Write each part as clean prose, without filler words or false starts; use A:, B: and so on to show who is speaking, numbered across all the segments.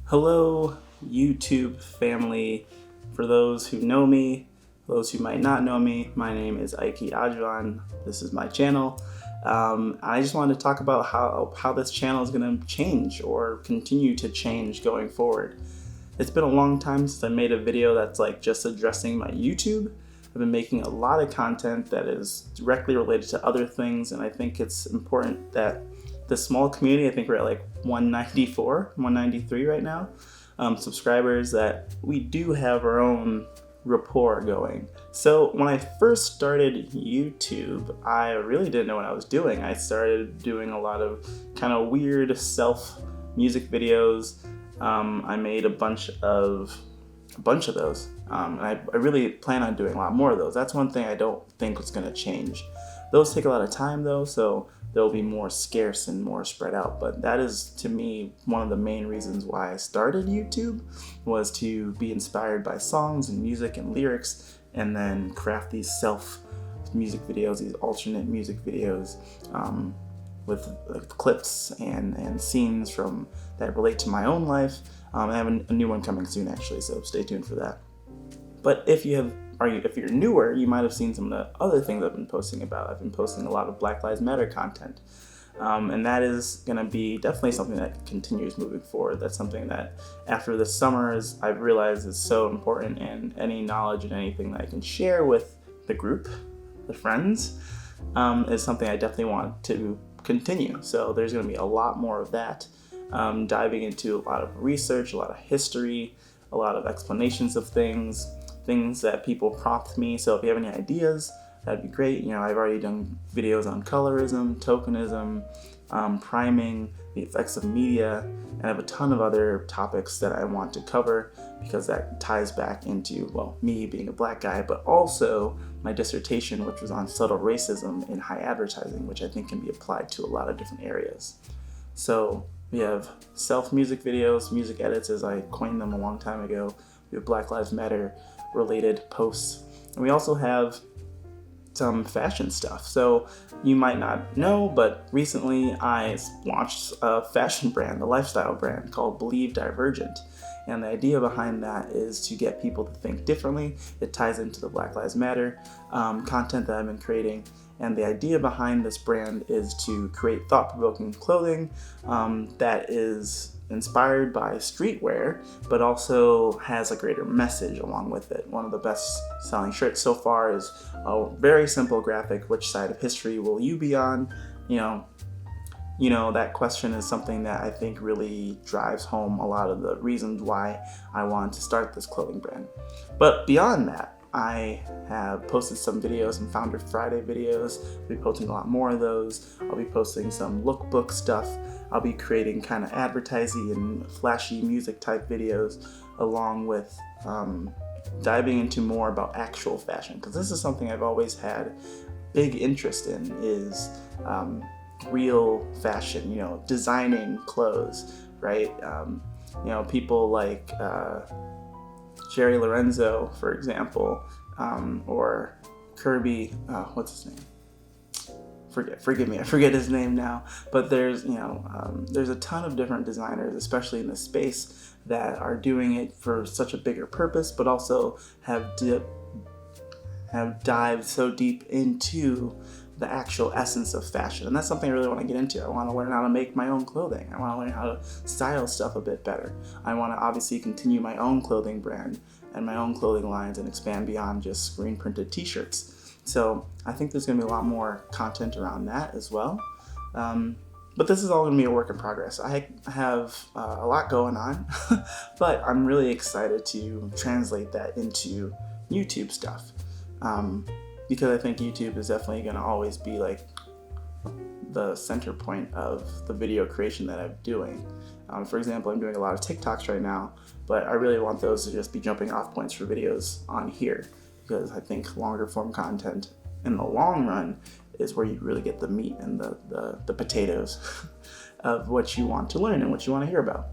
A: Hello, YouTube family. For those who know me, those who might not know me, my name is Aiki Ajwan. This is my channel. I just wanted to talk about how this channel is going to change or continue to change going forward. It's been a long time since I made a video that's like just addressing my YouTube. I've been making a lot of content that is directly related to other things, and I think it's important that the small community, I think we're at like 194, 193 right now, subscribers, that we do have our own rapport going. So when I first started YouTube, I really didn't know what I was doing. I started doing a lot of kind of weird self music videos. I made a bunch of those. And I really plan on doing a lot more of those. That's one thing I don't think is going to change. Those take a lot of time though, so they'll be more scarce and more spread out. But that is, to me, one of the main reasons why I started YouTube, was to be inspired by songs and music and lyrics, and then craft these self music videos, these alternate music videos, with clips and scenes from that relate to my own life. I have a new one coming soon actually, so stay tuned for that. But if you're newer, you might have seen some of the other things I've been posting about. I've been posting a lot of Black Lives Matter content. And that is going to be definitely something that continues moving forward. That's something that after the summers I've realized is so important, and any knowledge and anything that I can share with the group, the friends, is something I definitely want to continue. So there's going to be a lot more of that, diving into a lot of research, a lot of history, a lot of explanations of things that people prompt me. So if you have any ideas, that'd be great. I've already done videos on colorism, tokenism, priming, the effects of media, and I have a ton of other topics that I want to cover, because that ties back into, well, me being a black guy, but also my dissertation, which was on subtle racism in high advertising, which I think can be applied to a lot of different areas. So we have self-music videos, music edits as I coined them a long time ago. We have Black Lives Matter related posts. And we also have some fashion stuff. So you might not know, but recently I launched a fashion brand, a lifestyle brand called Believe Divergent. And the idea behind that is to get people to think differently. It ties into the Black Lives Matter content that I've been creating. And the idea behind this brand is to create thought-provoking clothing that is inspired by streetwear, but also has a greater message along with it. One of the best selling shirts so far is a very simple graphic: which side of history will you be on? That question is something that I think really drives home a lot of the reasons why I wanted to start this clothing brand. But beyond that, I have posted some videos, some Founder Friday videos. I'll be posting a lot more of those. I'll be posting some lookbook stuff. I'll be creating kind of advertising and flashy music type videos, along with diving into more about actual fashion, because this is something I've always had big interest in, is real fashion, designing clothes, right? People like Jerry Lorenzo, for example, or Kirby, what's his name? Forgive me, I forget his name now. But there's a ton of different designers, especially in this space, that are doing it for such a bigger purpose, but also have dived so deep into the actual essence of fashion. And that's something I really want to get into. I want to learn how to make my own clothing. I want to learn how to style stuff a bit better. I want to obviously continue my own clothing brand and my own clothing lines and expand beyond just screen printed t-shirts. So I think there's going to be a lot more content around that as well. But this is all going to be a work in progress. I have a lot going on, but I'm really excited to translate that into YouTube stuff. Because I think YouTube is definitely going to always be like the center point of the video creation that I'm doing. For example, I'm doing a lot of TikToks right now, but I really want those to just be jumping off points for videos on here, because I think longer form content in the long run is where you really get the meat and the potatoes of what you want to learn and what you want to hear about.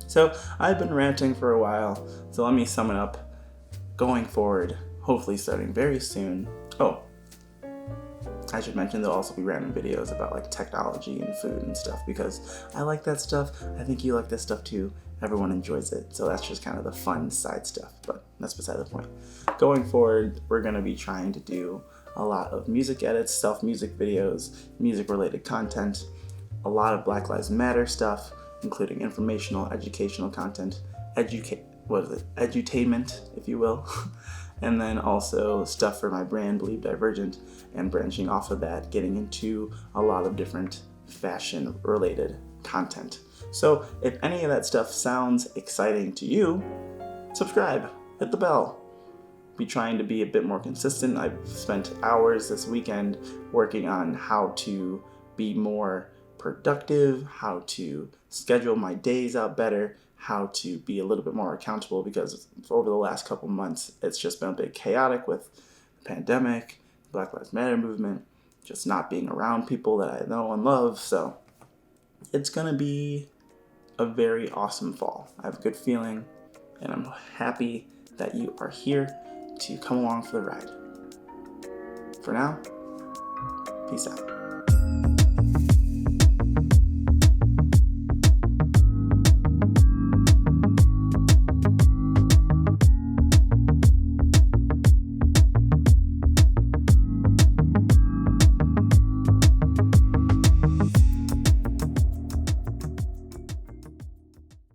A: So I've been ranting for a while, so let me sum it up. Going forward, hopefully starting very soon. Oh, I should mention there'll also be random videos about like technology and food and stuff, because I like that stuff. I think you like this stuff too. Everyone enjoys it. So that's just kind of the fun side stuff, but that's beside the point. Going forward, we're going to be trying to do a lot of music edits, self-music videos, music-related content, a lot of Black Lives Matter stuff, including informational, educational content, edutainment, if you will, and then also stuff for my brand, Believe Divergent, and branching off of that, getting into a lot of different fashion-related content. So if any of that stuff sounds exciting to you, subscribe, hit the bell. Be trying to be a bit more consistent. I've spent hours this weekend working on how to be more productive, how to schedule my days out better, how to be a little bit more accountable, because over the last couple months it's just been a bit chaotic with the pandemic, Black Lives Matter movement, just not being around people that I know and love. So it's gonna be a very awesome fall. I have a good feeling, and I'm happy that you are here to come along for the ride. For now, peace out.